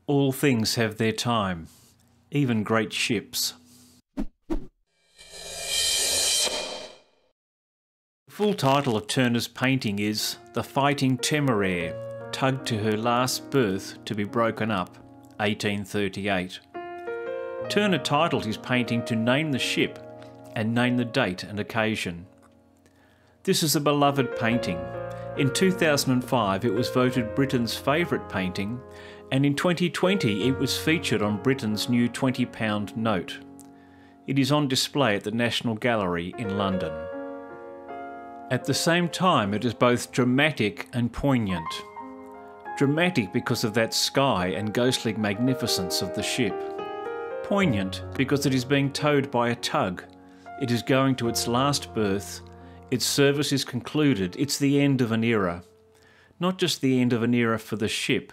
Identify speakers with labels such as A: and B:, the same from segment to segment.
A: All things have their time, even great ships. The full title of Turner's painting is The Fighting Temeraire, tugged to her last berth to be broken up, 1838. Turner titled his painting to name the ship and name the date and occasion. This is a beloved painting. In 2005 it was voted Britain's favourite painting, and in 2020 it was featured on Britain's new £20 note. It is on display at the National Gallery in London. At the same time, it is both dramatic and poignant. Dramatic because of that sky and ghostly magnificence of the ship. Poignant because it is being towed by a tug. It is going to its last berth. Its service is concluded. It's the end of an era. Not just the end of an era for the ship,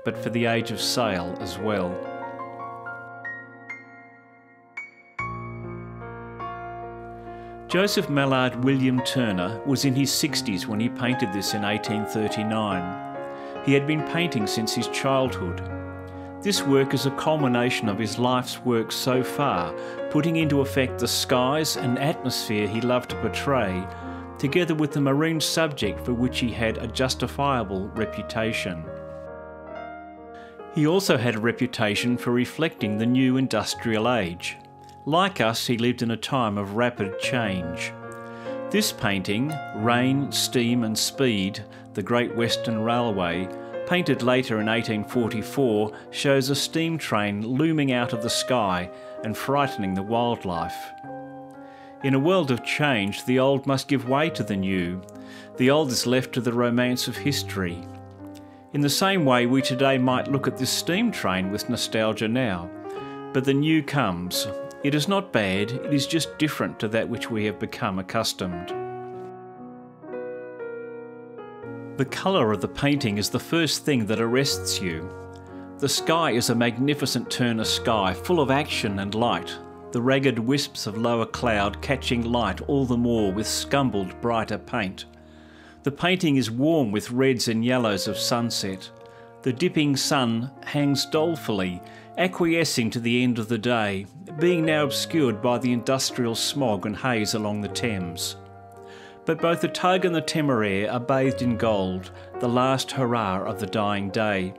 A: but for the age of sail as well. Joseph Mallard William Turner was in his 60s when he painted this in 1839. He had been painting since his childhood. This work is a culmination of his life's work so far, putting into effect the skies and atmosphere he loved to portray, together with the marine subject for which he had a justifiable reputation. He also had a reputation for reflecting the new industrial age. Like us, he lived in a time of rapid change. This painting, Rain, Steam and Speed, the Great Western Railway, painted later in 1844, shows a steam train looming out of the sky and frightening the wildlife. In a world of change, the old must give way to the new. The old is left to the romance of history. In the same way, we today might look at this steam train with nostalgia now, but the new comes. It is not bad, it is just different to that which we have become accustomed. The colour of the painting is the first thing that arrests you. The sky is a magnificent Turner sky, full of action and light, the ragged wisps of lower cloud catching light all the more with scumbled brighter paint. The painting is warm with reds and yellows of sunset. The dipping sun hangs dolefully, acquiescing to the end of the day, being now obscured by the industrial smog and haze along the Thames. But both the tug and the Temeraire are bathed in gold, the last hurrah of the dying day.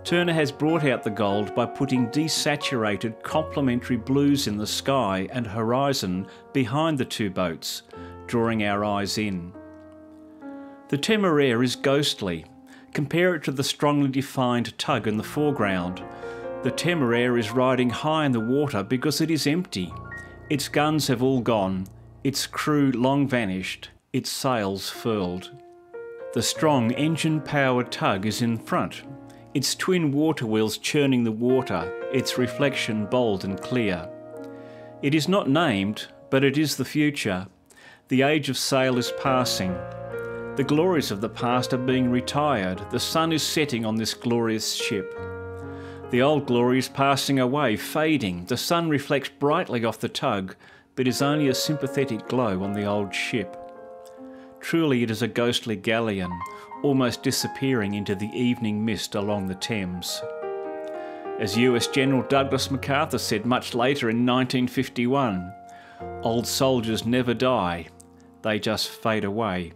A: Turner has brought out the gold by putting desaturated complementary blues in the sky and horizon behind the two boats, drawing our eyes in. The Temeraire is ghostly. Compare it to the strongly defined tug in the foreground. The Temeraire is riding high in the water because it is empty. Its guns have all gone, its crew long vanished, its sails furled. The strong engine-powered tug is in front, its twin water wheels churning the water, its reflection bold and clear. It is not named, but it is the future. The age of sail is passing. The glories of the past are being retired. The sun is setting on this glorious ship. The old glory is passing away, fading. The sun reflects brightly off the tug, but is only a sympathetic glow on the old ship. Truly it is a ghostly galleon, almost disappearing into the evening mist along the Thames. As US General Douglas MacArthur said much later in 1951, "Old soldiers never die, they just fade away."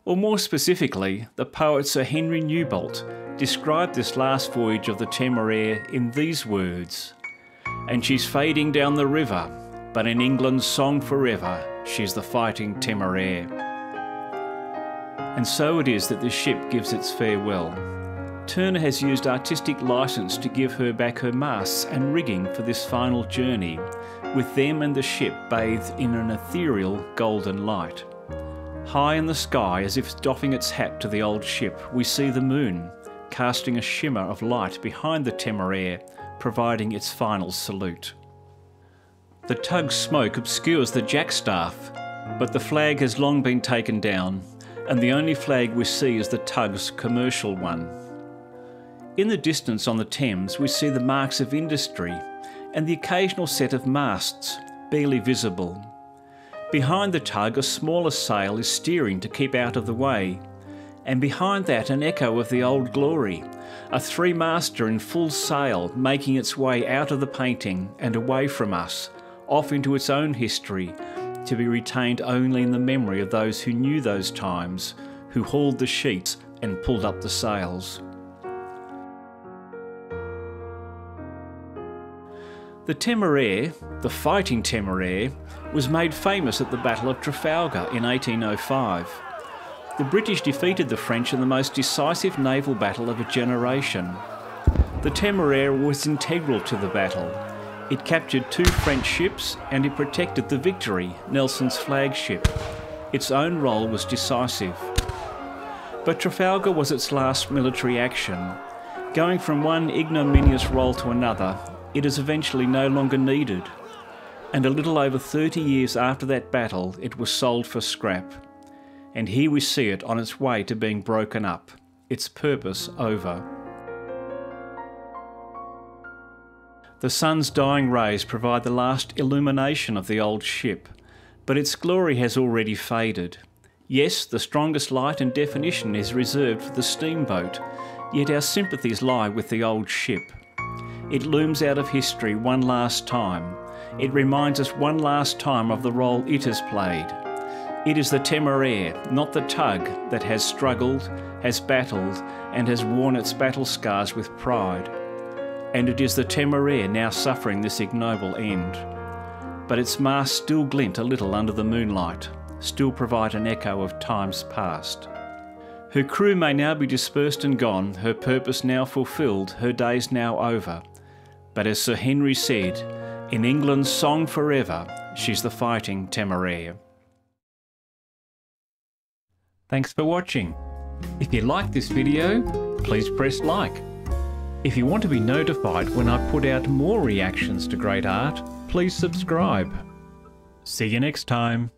A: Or more specifically, the poet Sir Henry Newbolt described this last voyage of the Temeraire in these words: "And she's fading down the river, but in England's song forever, she's the Fighting Temeraire." And so it is that the ship gives its farewell. Turner has used artistic license to give her back her masts and rigging for this final journey, with them and the ship bathed in an ethereal golden light. High in the sky, as if doffing its hat to the old ship, we see the moon, casting a shimmer of light behind the Temeraire, providing its final salute. The tug's smoke obscures the jackstaff, but the flag has long been taken down, and the only flag we see is the tug's commercial one. In the distance on the Thames we see the marks of industry and the occasional set of masts, barely visible. Behind the tug a smaller sail is steering to keep out of the way, and behind that an echo of the old glory, a three-master in full sail making its way out of the painting and away from us, off into its own history, to be retained only in the memory of those who knew those times, who hauled the sheets and pulled up the sails. The Temeraire, the Fighting Temeraire, was made famous at the Battle of Trafalgar in 1805. The British defeated the French in the most decisive naval battle of a generation. The Temeraire was integral to the battle. It captured 2 French ships and it protected the Victory, Nelson's flagship. Its own role was decisive. But Trafalgar was its last military action. Going from one ignominious role to another, it is eventually no longer needed. And a little over 30 years after that battle, it was sold for scrap. And here we see it on its way to being broken up, its purpose over. The sun's dying rays provide the last illumination of the old ship, but its glory has already faded. Yes, the strongest light and definition is reserved for the steamboat, yet our sympathies lie with the old ship. It looms out of history one last time. It reminds us one last time of the role it has played. It is the Temeraire, not the tug, that has struggled, has battled, and has worn its battle scars with pride. And it is the Temeraire now suffering this ignoble end. But its masts still glint a little under the moonlight, still provide an echo of times past. Her crew may now be dispersed and gone, her purpose now fulfilled, her days now over. But as Sir Henry said, in England's song forever, she's the Fighting Temeraire. Thanks for watching. If you liked this video, please press like. If you want to be notified when I put out more reactions to great art, please subscribe. See you next time.